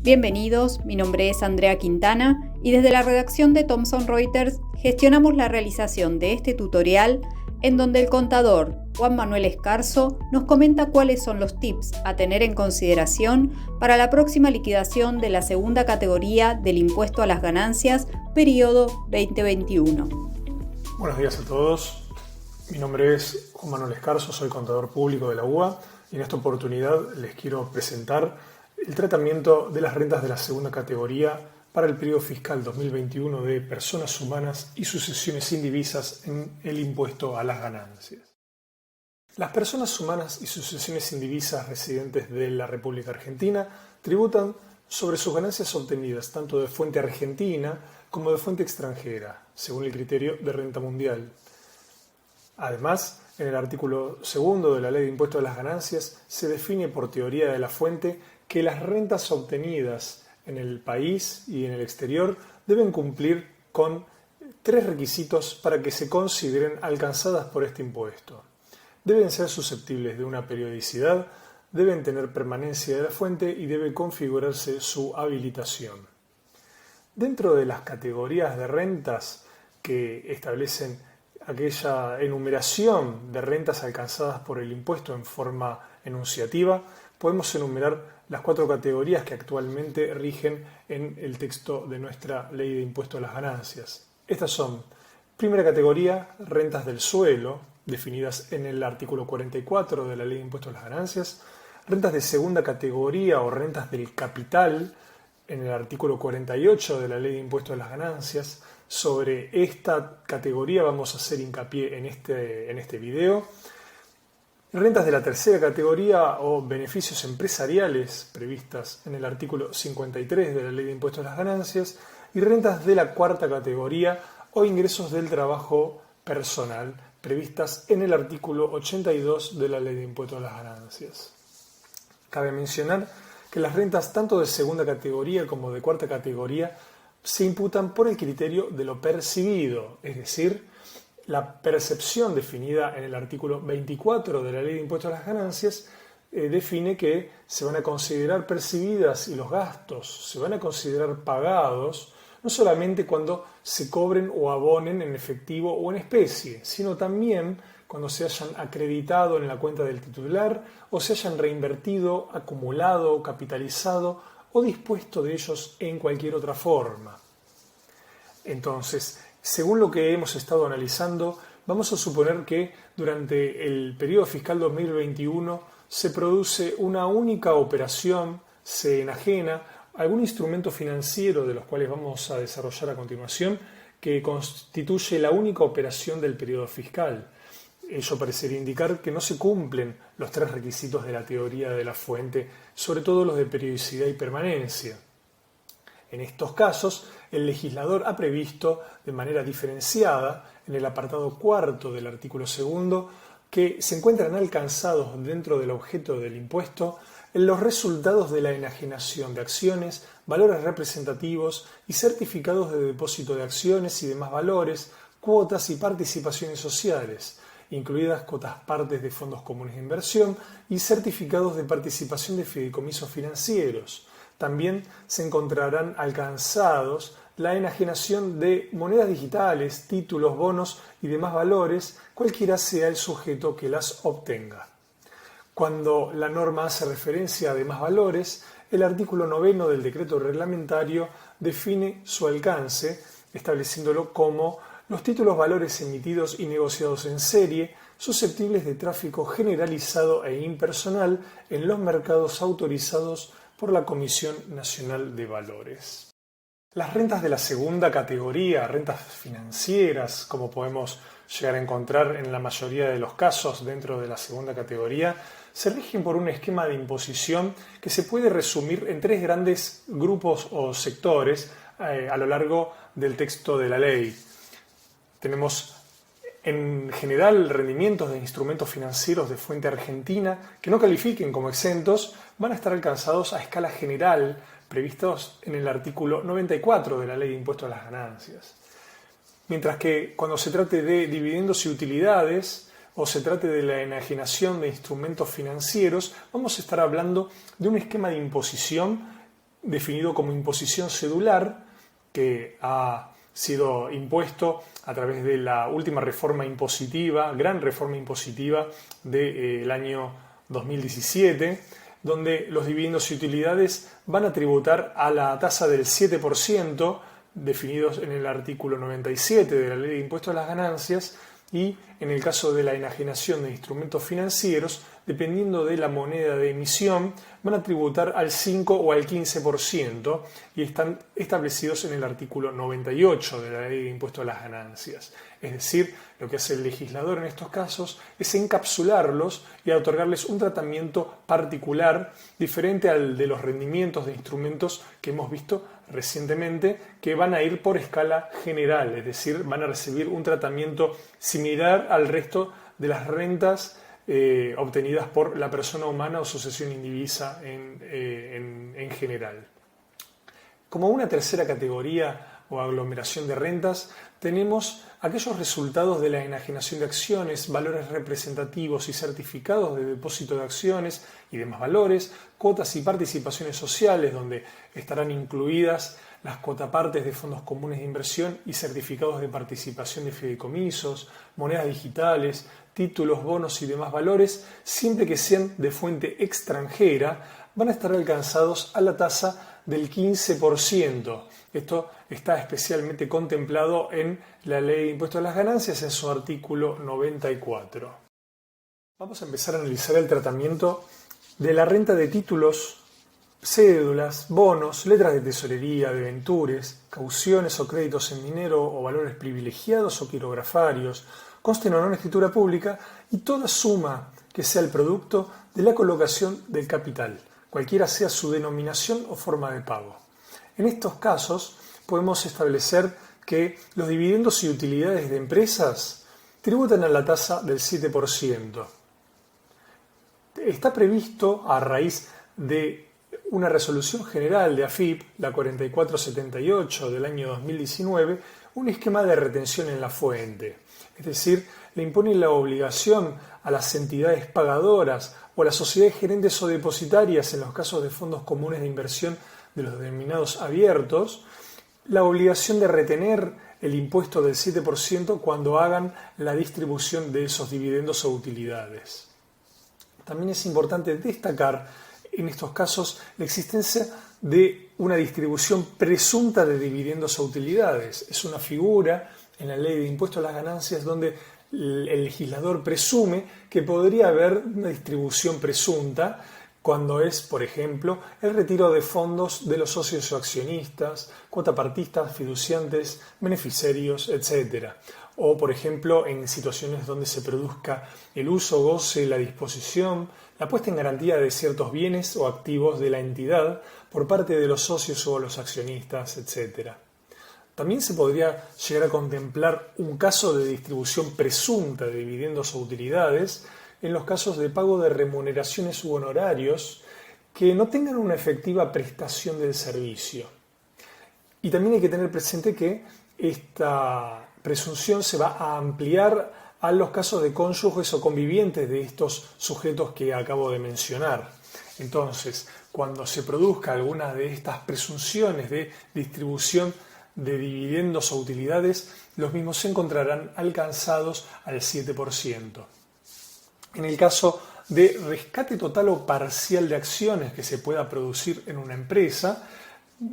Bienvenidos, mi nombre es Andrea Quintana y desde la redacción de Thomson Reuters gestionamos la realización de este tutorial en donde el contador Juan Manuel Escarzo nos comenta cuáles son los tips a tener en consideración para la próxima liquidación de la segunda categoría del impuesto a las ganancias, periodo 2021. Buenos días a todos. Mi nombre es Juan Manuel Escarzo, soy contador público de la UBA y en esta oportunidad les quiero presentar el tratamiento de las rentas de la segunda categoría para el periodo fiscal 2021 de personas humanas y sucesiones sin divisas en el impuesto a las ganancias. Las personas humanas y sucesiones sin divisas residentes de la República Argentina tributan sobre sus ganancias obtenidas tanto de fuente argentina como de fuente extranjera, según el criterio de renta mundial. Además, en el artículo 2 de la Ley de Impuesto a las Ganancias se define por teoría de la fuente que las rentas obtenidas en el país y en el exterior deben cumplir con 3 requisitos para que se consideren alcanzadas por este impuesto. Deben ser susceptibles de una periodicidad, deben tener permanencia de la fuente y debe configurarse su habilitación. Dentro de las categorías de rentas que establecen aquella enumeración de rentas alcanzadas por el impuesto en forma enunciativa, podemos enumerar las 4 categorías que actualmente rigen en el texto de nuestra Ley de Impuesto a las Ganancias. Estas son: primera categoría, rentas del suelo, definidas en el artículo 44 de la Ley de Impuesto a las Ganancias; rentas de segunda categoría o rentas del capital, en el artículo 48 de la Ley de Impuesto a las Ganancias. Sobre esta categoría vamos a hacer hincapié en este video. Rentas de la tercera categoría o beneficios empresariales previstas en el artículo 53 de la Ley de Impuestos a las Ganancias, y rentas de la cuarta categoría o ingresos del trabajo personal previstas en el artículo 82 de la Ley de Impuestos a las Ganancias. Cabe mencionar que las rentas tanto de segunda categoría como de cuarta categoría se imputan por el criterio de lo percibido, es decir, la percepción definida en el artículo 24 de la Ley de Impuestos a las Ganancias define que se van a considerar percibidas y los gastos se van a considerar pagados no solamente cuando se cobren o abonen en efectivo o en especie, sino también cuando se hayan acreditado en la cuenta del titular o se hayan reinvertido, acumulado, capitalizado o dispuesto de ellos en cualquier otra forma. Entonces, según lo que hemos estado analizando, vamos a suponer que durante el periodo fiscal 2021 se produce una única operación, se enajena algún instrumento financiero de los cuales vamos a desarrollar a continuación, que constituye la única operación del periodo fiscal. Ello parecería indicar que no se cumplen los 3 requisitos de la teoría de la fuente, sobre todo los de periodicidad y permanencia. En estos casos, el legislador ha previsto de manera diferenciada, en el apartado 4 del artículo 2, que se encuentran alcanzados dentro del objeto del impuesto en los resultados de la enajenación de acciones, valores representativos y certificados de depósito de acciones y demás valores, cuotas y participaciones sociales, incluidas cuotas partes de fondos comunes de inversión y certificados de participación de fideicomisos financieros. También se encontrarán alcanzados la enajenación de monedas digitales, títulos, bonos y demás valores, cualquiera sea el sujeto que las obtenga. Cuando la norma hace referencia a demás valores, el artículo 9 del decreto reglamentario define su alcance, estableciéndolo como los títulos valores emitidos y negociados en serie, susceptibles de tráfico generalizado e impersonal en los mercados autorizados por la Comisión Nacional de Valores. Las rentas de la segunda categoría, rentas financieras, como podemos llegar a encontrar en la mayoría de los casos dentro de la segunda categoría, se rigen por un esquema de imposición que se puede resumir en 3 grandes grupos o sectores a lo largo del texto de la ley. Tenemos en general rendimientos de instrumentos financieros de fuente argentina que no califiquen como exentos van a estar alcanzados a escala general previstos en el artículo 94 de la Ley de Impuesto a las Ganancias. Mientras que cuando se trate de dividendos y utilidades o se trate de la enajenación de instrumentos financieros, vamos a estar hablando de un esquema de imposición definido como imposición cedular, que ha sido impuesto a través de la última reforma impositiva, gran reforma impositiva del año 2017, donde los dividendos y utilidades van a tributar a la tasa del 7%, definidos en el artículo 97 de la Ley de Impuestos a las Ganancias, y en el caso de la enajenación de instrumentos financieros, dependiendo de la moneda de emisión, van a tributar al 5 o al 15% y están establecidos en el artículo 98 de la Ley de Impuestos a las Ganancias. Es decir, lo que hace el legislador en estos casos es encapsularlos y otorgarles un tratamiento particular diferente al de los rendimientos de instrumentos que hemos visto recientemente, que van a ir por escala general, es decir, van a recibir un tratamiento similar al resto de las rentas obtenidas por la persona humana o sucesión indivisa en general. Como una tercera categoría o aglomeración de rentas, tenemos aquellos resultados de la enajenación de acciones, valores representativos y certificados de depósito de acciones y demás valores, cuotas y participaciones sociales, donde estarán incluidas las cuotapartes de fondos comunes de inversión y certificados de participación de fideicomisos, monedas digitales, títulos, bonos y demás valores, siempre que sean de fuente extranjera, van a estar alcanzados a la tasa del 15%. Esto está especialmente contemplado en la Ley de Impuestos a las Ganancias en su artículo 94. Vamos a empezar a analizar el tratamiento de la renta de títulos, cédulas, bonos, letras de tesorería, debentures, cauciones o créditos en dinero o valores privilegiados o quirografarios, consten o no en escritura pública, y toda suma que sea el producto de la colocación del capital, cualquiera sea su denominación o forma de pago. En estos casos podemos establecer que los dividendos y utilidades de empresas tributan a la tasa del 7%. Está previsto, a raíz de una resolución general de AFIP, la 4478 del año 2019, un esquema de retención en la fuente. Es decir, le impone la obligación a las entidades pagadoras o a las sociedades gerentes o depositarias en los casos de fondos comunes de inversión de los denominados abiertos, la obligación de retener el impuesto del 7% cuando hagan la distribución de esos dividendos o utilidades. También es importante destacar en estos casos la existencia de una distribución presunta de dividendos o utilidades. Es una figura en la Ley de Impuestos a las Ganancias donde el legislador presume que podría haber una distribución presunta cuando es, por ejemplo, el retiro de fondos de los socios o accionistas, cuotapartistas, fiduciantes, beneficiarios, etc. O, por ejemplo, en situaciones donde se produzca el uso, goce, la disposición, la puesta en garantía de ciertos bienes o activos de la entidad por parte de los socios o los accionistas, etc. También se podría llegar a contemplar un caso de distribución presunta de dividendos o utilidades en los casos de pago de remuneraciones u honorarios que no tengan una efectiva prestación del servicio. Y también hay que tener presente que esta presunción se va a ampliar a los casos de cónyuges o convivientes de estos sujetos que acabo de mencionar. Entonces, cuando se produzca alguna de estas presunciones de distribución de dividendos o utilidades, los mismos se encontrarán alcanzados al 7%. En el caso de rescate total o parcial de acciones que se pueda producir en una empresa,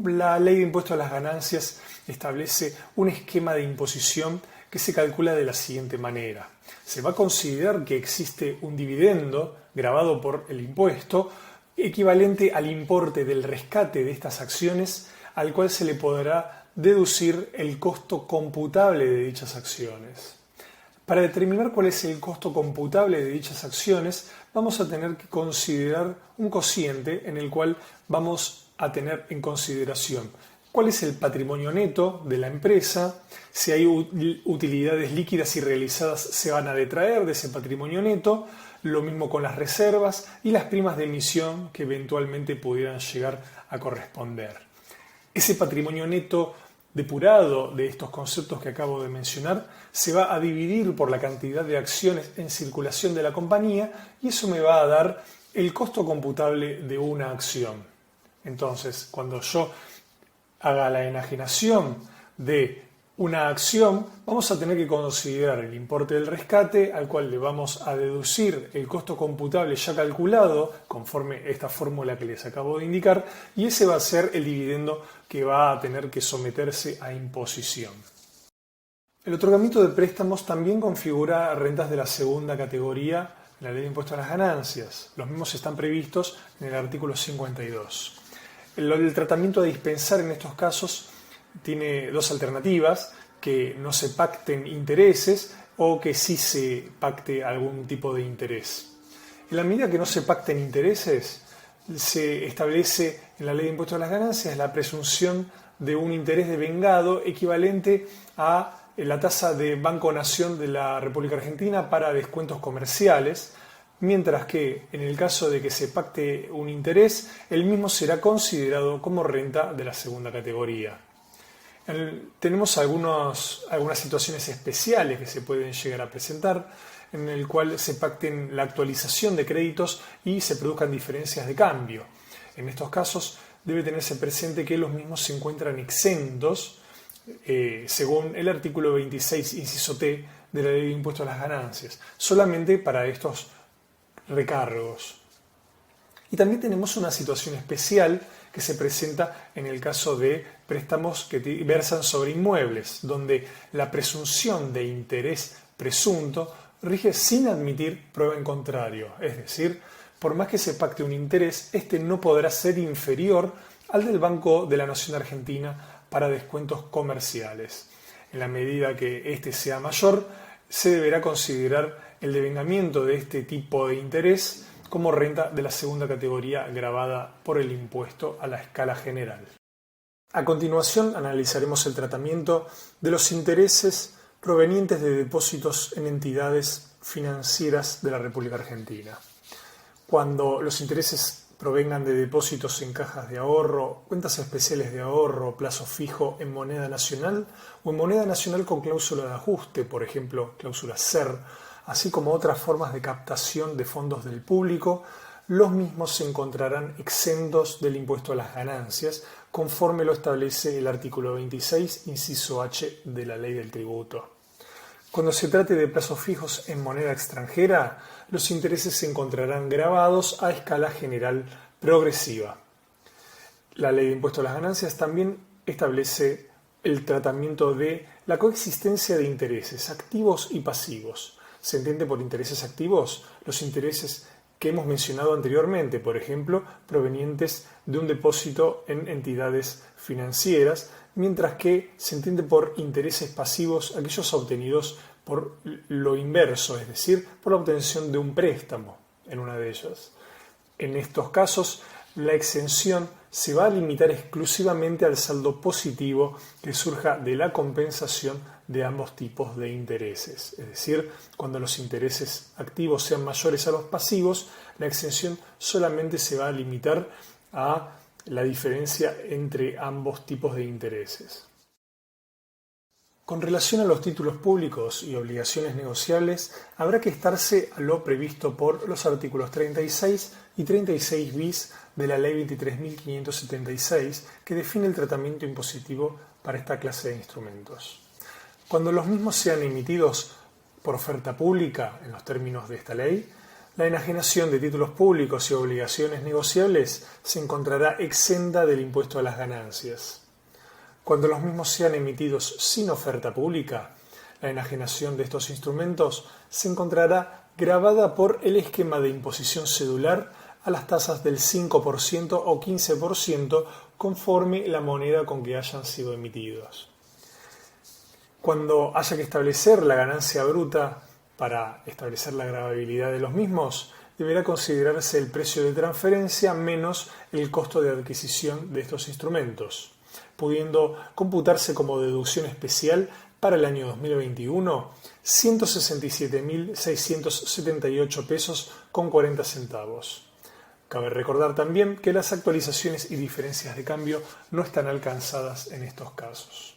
la Ley de Impuestos a las Ganancias establece un esquema de imposición que se calcula de la siguiente manera. Se va a considerar que existe un dividendo gravado por el impuesto equivalente al importe del rescate de estas acciones, al cual se le podrá deducir el costo computable de dichas acciones. Para determinar cuál es el costo computable de dichas acciones, vamos a tener que considerar un cociente en el cual vamos a tener en consideración cuál es el patrimonio neto de la empresa, si hay utilidades líquidas y realizadas se van a detraer de ese patrimonio neto, lo mismo con las reservas y las primas de emisión que eventualmente pudieran llegar a corresponder. Ese patrimonio neto depurado de estos conceptos que acabo de mencionar se va a dividir por la cantidad de acciones en circulación de la compañía y eso me va a dar el costo computable de una acción. Entonces, cuando yo haga la enajenación de una acción, vamos a tener que considerar el importe del rescate, al cual le vamos a deducir el costo computable ya calculado, conforme esta fórmula que les acabo de indicar, y ese va a ser el dividendo que va a tener que someterse a imposición. El otorgamiento de préstamos también configura rentas de la segunda categoría en la Ley de Impuesto a las Ganancias. Los mismos están previstos en el artículo 52. El tratamiento a dispensar en estos casos tiene dos alternativas: que no se pacten intereses o que sí se pacte algún tipo de interés. En la medida que no se pacten intereses, se establece en la Ley de Impuestos a las Ganancias la presunción de un interés devengado equivalente a la tasa de Banco Nación de la República Argentina para descuentos comerciales, mientras que en el caso de que se pacte un interés, el mismo será considerado como renta de la segunda categoría. Tenemos algunas situaciones especiales que se pueden llegar a presentar, en el cual se pacten la actualización de créditos y se produzcan diferencias de cambio. En estos casos debe tenerse presente que los mismos se encuentran exentos según el artículo 26, inciso T de la Ley de Impuesto a las Ganancias, solamente para estos recargos. Y también tenemos una situación especial que se presenta en el caso de préstamos que versan sobre inmuebles, donde la presunción de interés presunto rige sin admitir prueba en contrario. Es decir, por más que se pacte un interés, este no podrá ser inferior al del Banco de la Nación Argentina para descuentos comerciales. En la medida que este sea mayor, se deberá considerar el devengamiento de este tipo de interés como renta de la segunda categoría gravada por el impuesto a la escala general. A continuación analizaremos el tratamiento de los intereses provenientes de depósitos en entidades financieras de la República Argentina. Cuando los intereses provengan de depósitos en cajas de ahorro, cuentas especiales de ahorro, plazo fijo en moneda nacional o en moneda nacional con cláusula de ajuste, por ejemplo, cláusula SER, así como otras formas de captación de fondos del público, los mismos se encontrarán exentos del impuesto a las ganancias, conforme lo establece el artículo 26, inciso H de la Ley del Tributo. Cuando se trate de plazos fijos en moneda extranjera, los intereses se encontrarán gravados a escala general progresiva. La Ley de Impuesto a las Ganancias también establece el tratamiento de la coexistencia de intereses activos y pasivos. Se entiende por intereses activos los intereses que hemos mencionado anteriormente, por ejemplo, provenientes de un depósito en entidades financieras, mientras que se entiende por intereses pasivos aquellos obtenidos por lo inverso, es decir, por la obtención de un préstamo en una de ellas. En estos casos, la exención se va a limitar exclusivamente al saldo positivo que surja de la compensación de ambos tipos de intereses. Es decir, cuando los intereses activos sean mayores a los pasivos, la exención solamente se va a limitar a la diferencia entre ambos tipos de intereses. Con relación a los títulos públicos y obligaciones negociables, habrá que estarse a lo previsto por los artículos 36 y 36 bis de la Ley 23.576, que define el tratamiento impositivo para esta clase de instrumentos. Cuando los mismos sean emitidos por oferta pública, en los términos de esta ley, la enajenación de títulos públicos y obligaciones negociables se encontrará exenta del impuesto a las ganancias. Cuando los mismos sean emitidos sin oferta pública, la enajenación de estos instrumentos se encontrará gravada por el esquema de imposición cedular a las tasas del 5% o 15% conforme la moneda con que hayan sido emitidos. Cuando haya que establecer la ganancia bruta para establecer la gravabilidad de los mismos, deberá considerarse el precio de transferencia menos el costo de adquisición de estos instrumentos, pudiendo computarse como deducción especial para el año 2021 167.678 pesos con 40 centavos. Cabe recordar también que las actualizaciones y diferencias de cambio no están alcanzadas en estos casos.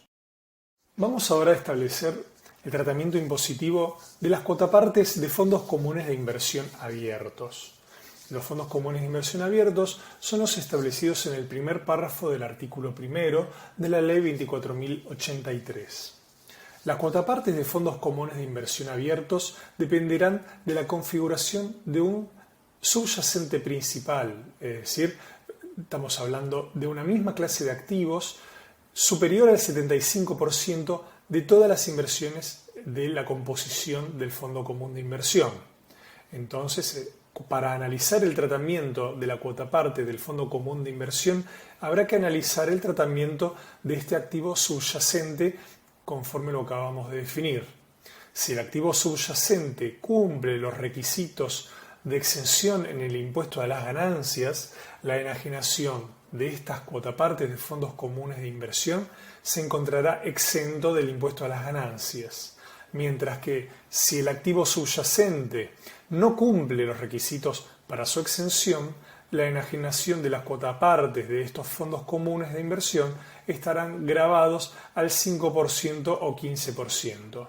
Vamos ahora a establecer el tratamiento impositivo de las cuotapartes de fondos comunes de inversión abiertos. de los fondos comunes de inversión abiertos son los establecidos en el primer párrafo del artículo primero de la Ley 24.083. Las cuotapartes de fondos comunes de inversión abiertos dependerán de la configuración de un subyacente principal, es decir, estamos hablando de una misma clase de activos superior al 75% de todas las inversiones de la composición del fondo común de inversión. Entonces, para analizar el tratamiento de la cuotaparte del fondo común de inversión, habrá que analizar el tratamiento de este activo subyacente conforme lo acabamos de definir. Si el activo subyacente cumple los requisitos de exención en el impuesto a las ganancias, la enajenación de estas cuotapartes de fondos comunes de inversión se encontrará exento del impuesto a las ganancias, mientras que si el activo subyacente no cumple los requisitos para su exención, la enajenación de las cuotapartes de estos fondos comunes de inversión estarán gravados al 5% o 15%.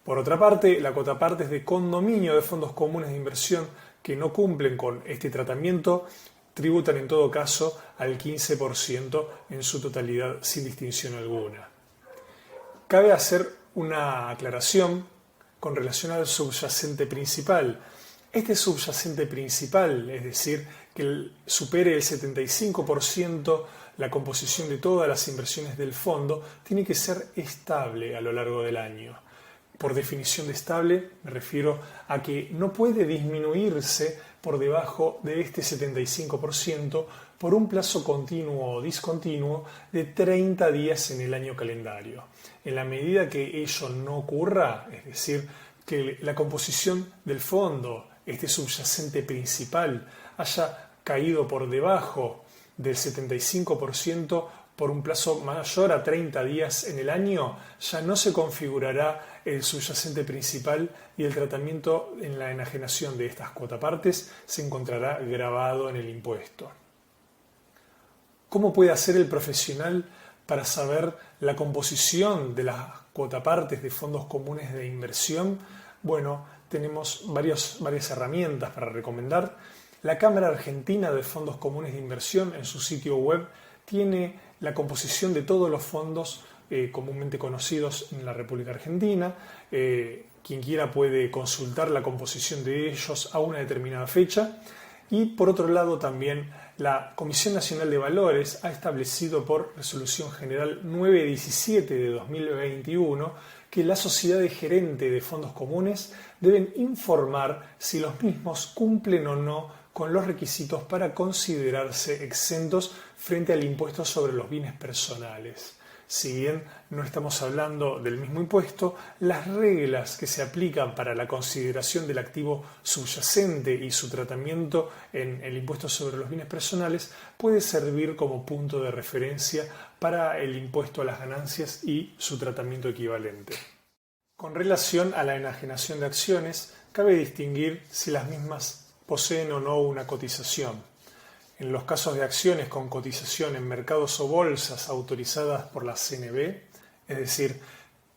Por otra parte, las cuotapartes de condominio de fondos comunes de inversión que no cumplen con este tratamiento tributan en todo caso al 15% en su totalidad sin distinción alguna. Cabe hacer una aclaración con relación al subyacente principal. Este subyacente principal, es decir, que supere el 75% la composición de todas las inversiones del fondo, tiene que ser estable a lo largo del año. Por definición de estable me refiero a que no puede disminuirse por debajo de este 75% por un plazo continuo o discontinuo de 30 días en el año calendario. En la medida que ello no ocurra, es decir, que la composición del fondo, este subyacente principal, haya caído por debajo del 75% por un plazo mayor a 30 días en el año, ya no se configurará el subyacente principal y el tratamiento en la enajenación de estas cuotapartes se encontrará grabado en el impuesto. ¿Cómo puede hacer el profesional para saber la composición de las cuotapartes de fondos comunes de inversión? Bueno, tenemos varias herramientas para recomendar. La Cámara Argentina de Fondos Comunes de Inversión en su sitio web tiene la composición de todos los fondos comúnmente conocidos en la República Argentina. Quien quiera puede consultar la composición de ellos a una determinada fecha. Y por otro lado también la Comisión Nacional de Valores ha establecido por Resolución General 917 de 2021 que las sociedades gerentes de fondos comunes deben informar si los mismos cumplen o no con los requisitos para considerarse exentos frente al impuesto sobre los bienes personales. Si bien no estamos hablando del mismo impuesto, las reglas que se aplican para la consideración del activo subyacente y su tratamiento en el impuesto sobre los bienes personales puede servir como punto de referencia para el impuesto a las ganancias y su tratamiento equivalente. Con relación a la enajenación de acciones, cabe distinguir si las mismas poseen o no una cotización. En los casos de acciones con cotización en mercados o bolsas autorizadas por la CNB, es decir,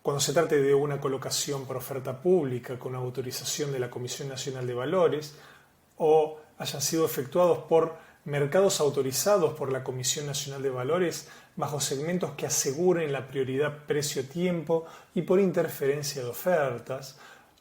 cuando se trate de una colocación por oferta pública con autorización de la Comisión Nacional de Valores o hayan sido efectuados por mercados autorizados por la Comisión Nacional de Valores bajo segmentos que aseguren la prioridad precio-tiempo y por interferencia de ofertas,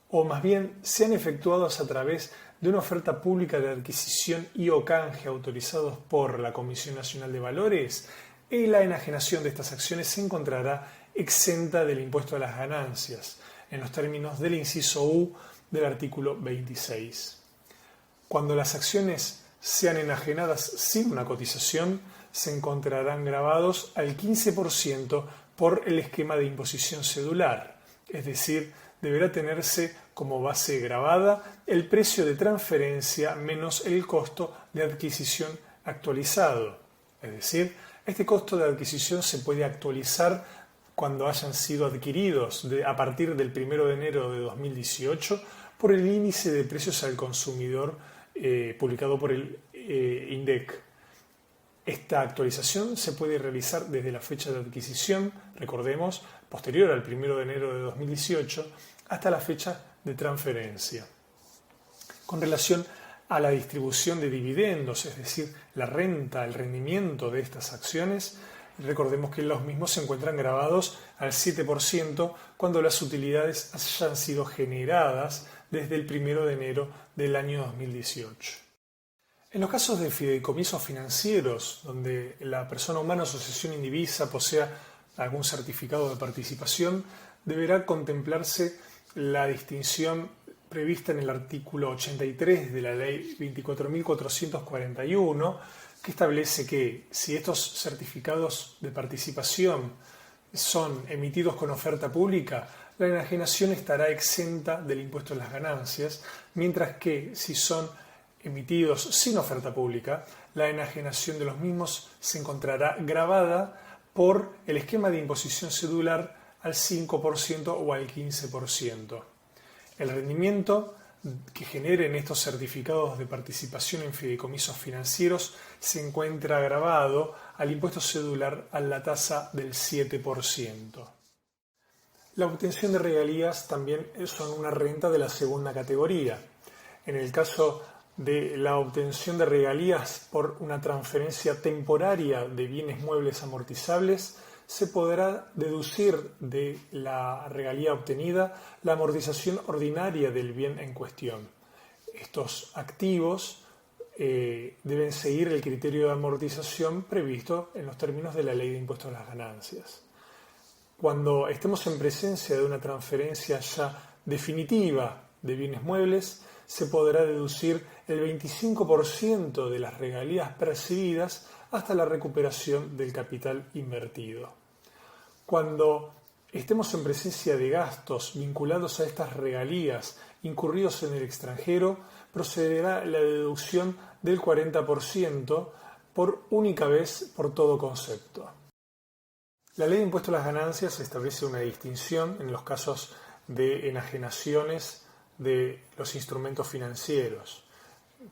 o más bien sean efectuados a través de una oferta pública de adquisición y o canje autorizados por la Comisión Nacional de Valores, y la enajenación de estas acciones se encontrará exenta del impuesto a las ganancias, en los términos del inciso U del artículo 26. Cuando las acciones sean enajenadas sin una cotización, se encontrarán gravados al 15% por el esquema de imposición cedular, es decir, deberá tenerse como base gravada el precio de transferencia menos el costo de adquisición actualizado. Es decir, este costo de adquisición se puede actualizar cuando hayan sido adquiridos a partir del 1 de enero de 2018 por el índice de precios al consumidor publicado por el INDEC. Esta actualización se puede realizar desde la fecha de adquisición, recordemos, posterior al 1 de enero de 2018, hasta la fecha de transferencia. Con relación a la distribución de dividendos, es decir, la renta, el rendimiento de estas acciones. Recordemos que los mismos se encuentran grabados al 7% cuando las utilidades hayan sido generadas desde el 1 de enero del año 2018. En los casos de fideicomisos financieros, donde la persona humana o asociación indivisa posea algún certificado de participación, deberá contemplarse la distinción prevista en el artículo 83 de la Ley 24.441, que establece que si estos certificados de participación son emitidos con oferta pública, la enajenación estará exenta del impuesto a las ganancias, mientras que si son emitidos sin oferta pública, la enajenación de los mismos se encontrará gravada por el esquema de imposición cedular al 5% o al 15%. El rendimiento que generen estos certificados de participación en fideicomisos financieros se encuentra gravado al impuesto cedular a la tasa del 7%. La obtención de regalías también son una renta de la segunda categoría. En el caso de la obtención de regalías por una transferencia temporaria de bienes muebles amortizables, se podrá deducir de la regalía obtenida la amortización ordinaria del bien en cuestión. Estos activos deben seguir el criterio de amortización previsto en los términos de la Ley de Impuestos a las Ganancias. Cuando estemos en presencia de una transferencia ya definitiva de bienes muebles, se podrá deducir el 25% de las regalías percibidas hasta la recuperación del capital invertido. Cuando estemos en presencia de gastos vinculados a estas regalías incurridos en el extranjero, procederá la deducción del 40% por única vez por todo concepto. La Ley de Impuesto a las Ganancias establece una distinción en los casos de enajenaciones de los instrumentos financieros.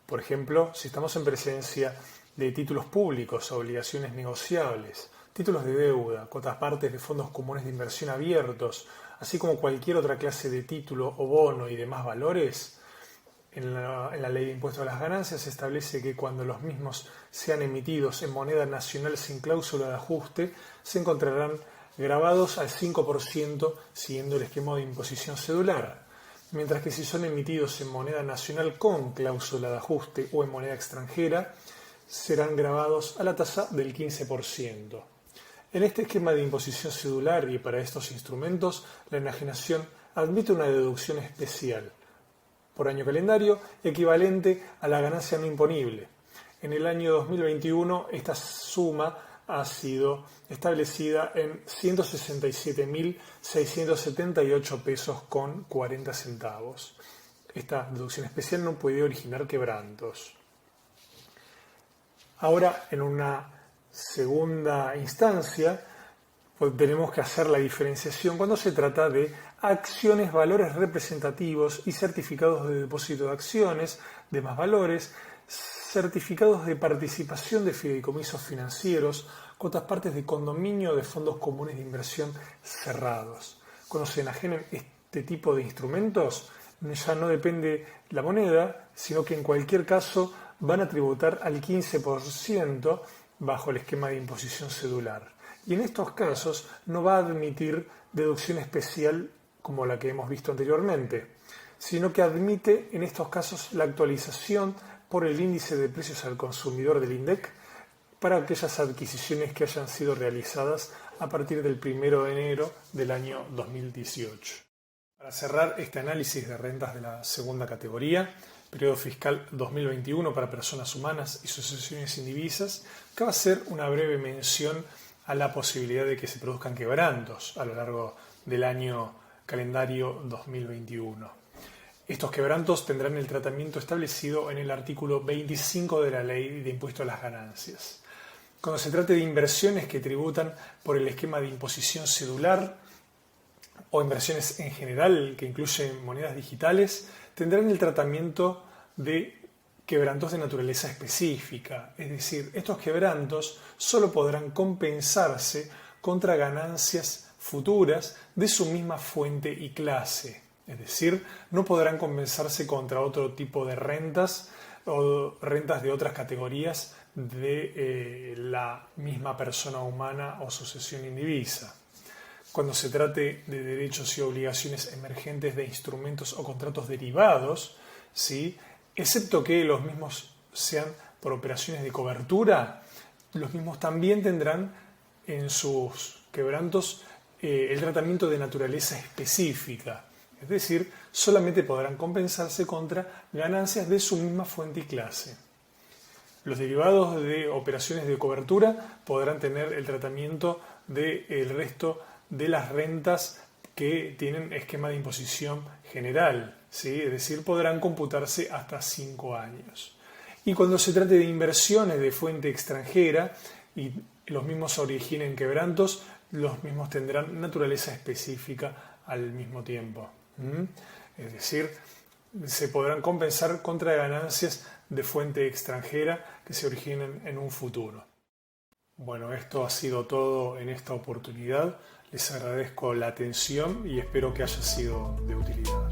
Por ejemplo, si estamos en presencia de títulos públicos, obligaciones negociables, títulos de deuda, cuotas partes de fondos comunes de inversión abiertos, así como cualquier otra clase de título o bono y demás valores, en la Ley de Impuesto a las Ganancias se establece que cuando los mismos sean emitidos en moneda nacional sin cláusula de ajuste, se encontrarán gravados al 5% siguiendo el esquema de imposición cedular, mientras que si son emitidos en moneda nacional con cláusula de ajuste o en moneda extranjera, serán gravados a la tasa del 15%. En este esquema de imposición cedular y para estos instrumentos, la enajenación admite una deducción especial por año calendario equivalente a la ganancia no imponible. En el año 2021 esta suma ha sido establecida en 167.678 pesos con 40 centavos. Esta deducción especial no puede originar quebrantos. Ahora, en una segunda instancia, pues tenemos que hacer la diferenciación cuando se trata de acciones, valores representativos y certificados de depósito de acciones, de más valores, certificados de participación de fideicomisos financieros, cuotas partes de condominio de fondos comunes de inversión cerrados. Cuando se enajenen este tipo de instrumentos, ya no depende la moneda, sino que en cualquier caso van a tributar al 15% bajo el esquema de imposición cedular. Y en estos casos no va a admitir deducción especial como la que hemos visto anteriormente, sino que admite en estos casos la actualización por el índice de precios al consumidor del INDEC para aquellas adquisiciones que hayan sido realizadas a partir del 1 de enero del año 2018. Para cerrar este análisis de rentas de la segunda categoría, periodo fiscal 2021 para personas humanas y asociaciones indivisas, cabe hacer una breve mención a la posibilidad de que se produzcan quebrantos a lo largo del año calendario 2021. Estos quebrantos tendrán el tratamiento establecido en el artículo 25 de la Ley de Impuesto a las Ganancias. Cuando se trate de inversiones que tributan por el esquema de imposición cedular o inversiones en general que incluyen monedas digitales, tendrán el tratamiento de quebrantos de naturaleza específica, es decir, estos quebrantos solo podrán compensarse contra ganancias futuras de su misma fuente y clase, es decir, no podrán compensarse contra otro tipo de rentas o rentas de otras categorías de la misma persona humana o sucesión indivisa. Cuando se trate de derechos y obligaciones emergentes de instrumentos o contratos derivados, ¿sí?, excepto que los mismos sean por operaciones de cobertura, los mismos también tendrán en sus quebrantos el tratamiento de naturaleza específica. Es decir, solamente podrán compensarse contra ganancias de su misma fuente y clase. Los derivados de operaciones de cobertura podrán tener el tratamiento del resto de las rentas que tienen esquema de imposición general, ¿sí? Es decir, podrán computarse hasta 5 años. Y cuando se trate de inversiones de fuente extranjera y los mismos originen quebrantos, los mismos tendrán naturaleza específica al mismo tiempo. Es decir, se podrán compensar contra ganancias de fuente extranjera que se originen en un futuro. Bueno, esto ha sido todo en esta oportunidad. Les agradezco la atención y espero que haya sido de utilidad.